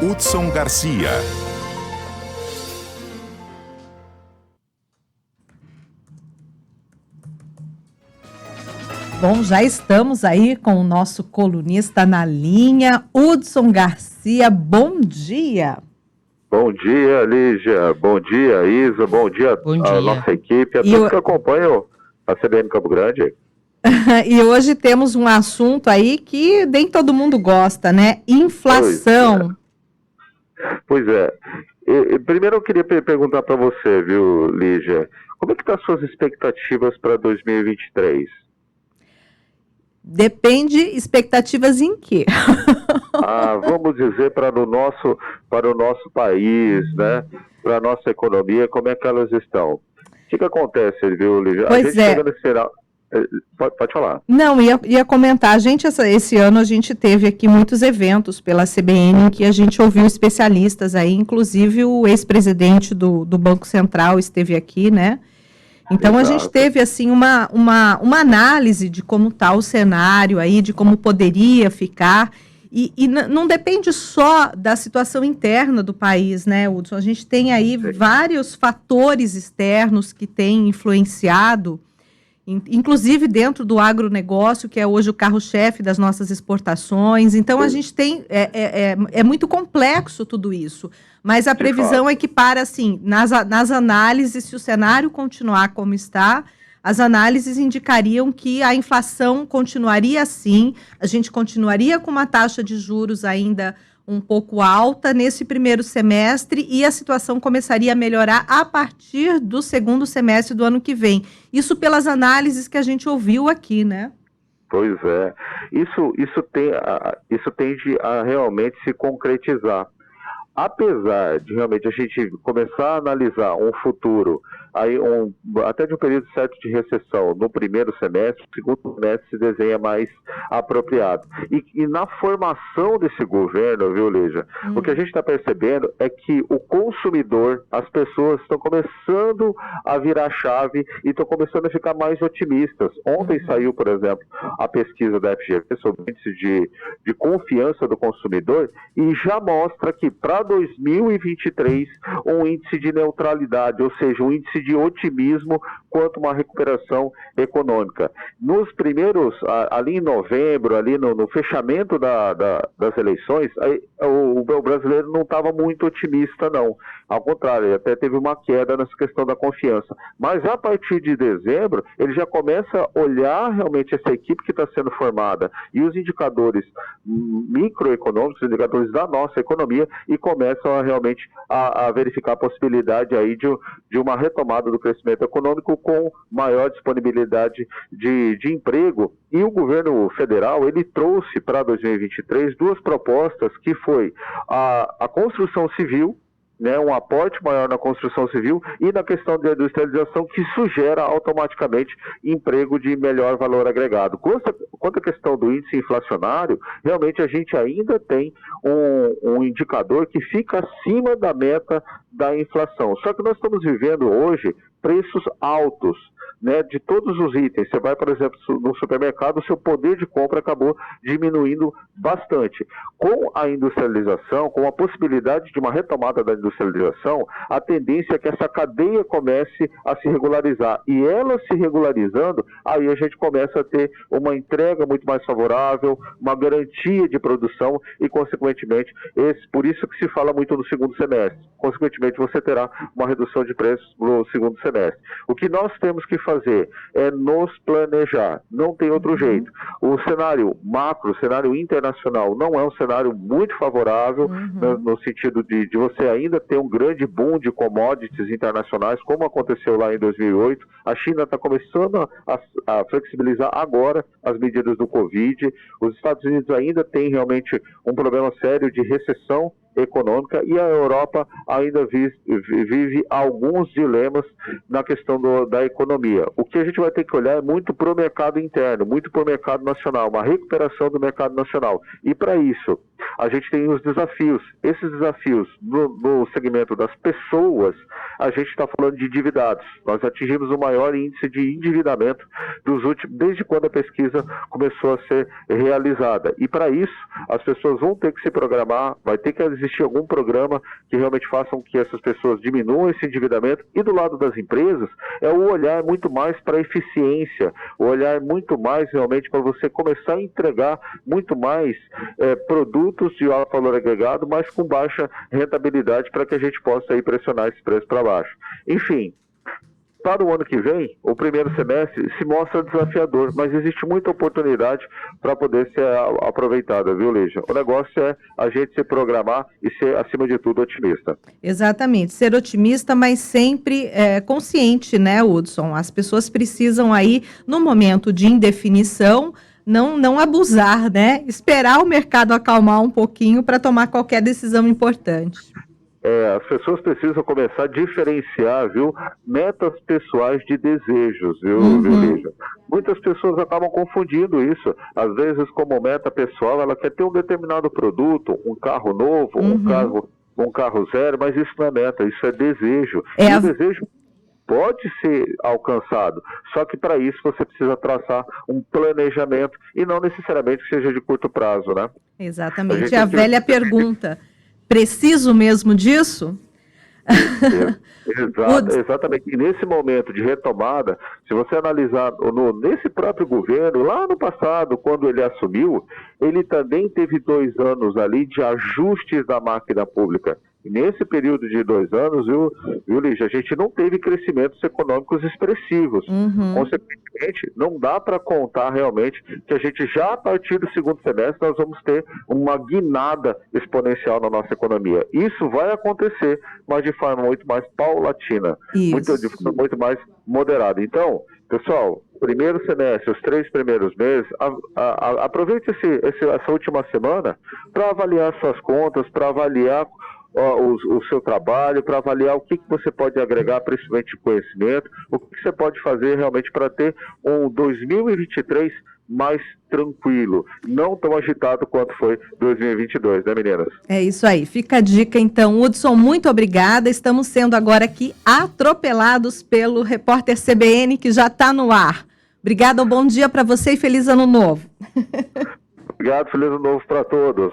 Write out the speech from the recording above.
Hudson Garcia. Bom, já estamos aí com o nosso colunista na linha, Hudson Garcia. Bom dia. Bom dia, Lígia. Bom dia, Isa. Bom dia à nossa equipe, a todos que acompanham a CBN Campo Grande. E hoje temos um assunto aí que nem todo mundo gosta, né? Inflação. Pois é. Primeiro eu queria perguntar para você, viu, Lígia? Como é que estão as suas expectativas para 2023? Depende, expectativas em quê? Vamos dizer para o nosso país, né? Para a nossa economia, como é que elas estão? O que acontece, viu, Lígia? Pois a gente chega nesse final... Pode falar. Não, ia comentar. Esse ano a gente teve aqui muitos eventos pela CBN em que a gente ouviu especialistas aí, inclusive o ex-presidente do Banco Central esteve aqui, né? Então, Exato. A gente teve, assim, uma análise de como está o cenário aí, de como poderia ficar, e não depende só da situação interna do país, né, Hudson? A gente tem aí vários fatores externos que têm influenciado, inclusive dentro do agronegócio, que é hoje o carro-chefe das nossas exportações. Então, a gente tem... É muito complexo tudo isso. Mas a previsão é que, assim, nas análises, se o cenário continuar como está, as análises indicariam que a inflação continuaria assim, a gente continuaria com uma taxa de juros ainda um pouco alta nesse primeiro semestre e a situação começaria a melhorar a partir do segundo semestre do ano que vem. Isso pelas análises que a gente ouviu aqui, né? Pois é. Isso tende a realmente se concretizar. Apesar de realmente a gente começar a analisar um futuro, até de um período certo de recessão no primeiro semestre, o segundo semestre se desenha mais apropriado. E na formação desse governo, viu, Lígia, o que a gente está percebendo é que o consumidor, as pessoas estão começando a virar a chave e estão começando a ficar mais otimistas. Ontem saiu, por exemplo, a pesquisa da FGV sobre o índice de confiança do consumidor e já mostra que para 2023 um índice de neutralidade, ou seja, um índice de otimismo quanto a uma recuperação econômica. Nos primeiros, ali em novembro, ali no fechamento das eleições, o brasileiro não estava muito otimista, não. Ao contrário, até teve uma queda nessa questão da confiança. Mas a partir de dezembro, ele já começa a olhar realmente essa equipe que está sendo formada e os indicadores microeconômicos, os indicadores da nossa economia, e começam realmente a verificar a possibilidade aí de uma retomada do crescimento econômico com maior disponibilidade de emprego. E o governo federal, ele trouxe para 2023 duas propostas, que foi a construção civil, né, um aporte maior na construção civil e na questão da industrialização, que sugere automaticamente emprego de melhor valor agregado. Quanto à questão do índice inflacionário, realmente a gente ainda tem um indicador que fica acima da meta da inflação. Só que nós estamos vivendo hoje preços altos, né, de todos os itens. Você vai, por exemplo, no supermercado, o seu poder de compra acabou diminuindo bastante. Com a industrialização, com a possibilidade de uma retomada da industrialização, a tendência é que essa cadeia comece a se regularizar. E ela se regularizando, aí a gente começa a ter uma entrega muito mais favorável, uma garantia de produção e, consequentemente, por isso que se fala muito no segundo semestre. Consequentemente, você terá uma redução de preços no segundo semestre. O que nós temos que fazer é nos planejar, não tem outro jeito. O cenário macro, o cenário internacional não é um cenário muito favorável, no sentido de você ainda ter um grande boom de commodities internacionais, como aconteceu lá em 2008. A China está começando a flexibilizar agora as medidas do Covid. Os Estados Unidos ainda têm realmente um problema sério de recessão econômica e a Europa ainda vive alguns dilemas na questão da economia. O que a gente vai ter que olhar é muito para o mercado interno, muito para o mercado nacional, uma recuperação do mercado nacional. E para isso, a gente tem os desafios. Esses desafios no segmento das pessoas, a gente está falando de endividados. Nós atingimos o maior índice de endividamento dos últimos, desde quando a pesquisa começou a ser realizada. E para isso, as pessoas vão ter que se programar, vai ter que existir algum programa que realmente faça com que essas pessoas diminuam esse endividamento. E do lado das empresas, é o olhar muito mais para a eficiência, o olhar muito mais realmente para você começar a entregar muito mais produtos de alto valor agregado, mas com baixa rentabilidade, para que a gente possa aí pressionar esse preço para baixo. Enfim, para o ano que vem, o primeiro semestre se mostra desafiador, mas existe muita oportunidade para poder ser aproveitada, viu, Lígia? O negócio é a gente se programar e ser, acima de tudo, otimista. Exatamente, ser otimista, mas sempre consciente, né, Hudson? As pessoas precisam aí, no momento de indefinição, não abusar, né? Esperar o mercado acalmar um pouquinho para tomar qualquer decisão importante. As pessoas precisam começar a diferenciar, viu, metas pessoais de desejos, viu, Lígia? Muitas pessoas acabam confundindo isso. Às vezes, como meta pessoal, ela quer ter um determinado produto, um carro novo, um carro zero, mas isso não é meta, isso é desejo. E o desejo pode ser alcançado, só que para isso você precisa traçar um planejamento e não necessariamente que seja de curto prazo, né? Exatamente. A velha pergunta, preciso mesmo disso? Exatamente. E nesse momento de retomada, se você analisar nesse próprio governo, lá no passado, quando ele assumiu, ele também teve 2 anos ali de ajustes da máquina pública. E nesse período de 2 anos, viu, Lígia, a gente não teve crescimentos econômicos expressivos. Consequentemente, não dá para contar realmente que a gente já a partir do segundo semestre nós vamos ter uma guinada exponencial na nossa economia. Isso vai acontecer, mas de forma muito mais paulatina, de forma muito mais moderada. Então, pessoal, primeiro semestre, os 3 primeiros meses, aproveite essa última semana para avaliar suas contas, para avaliar o seu trabalho, para avaliar o que você pode agregar, principalmente conhecimento, o que você pode fazer realmente para ter um 2023 mais tranquilo, não tão agitado quanto foi 2022, né, meninas? É isso aí, fica a dica então. Hudson, muito obrigada, estamos sendo agora aqui atropelados pelo repórter CBN que já está no ar. Obrigada, um bom dia para você e feliz ano novo. Obrigado, feliz ano novo para todos.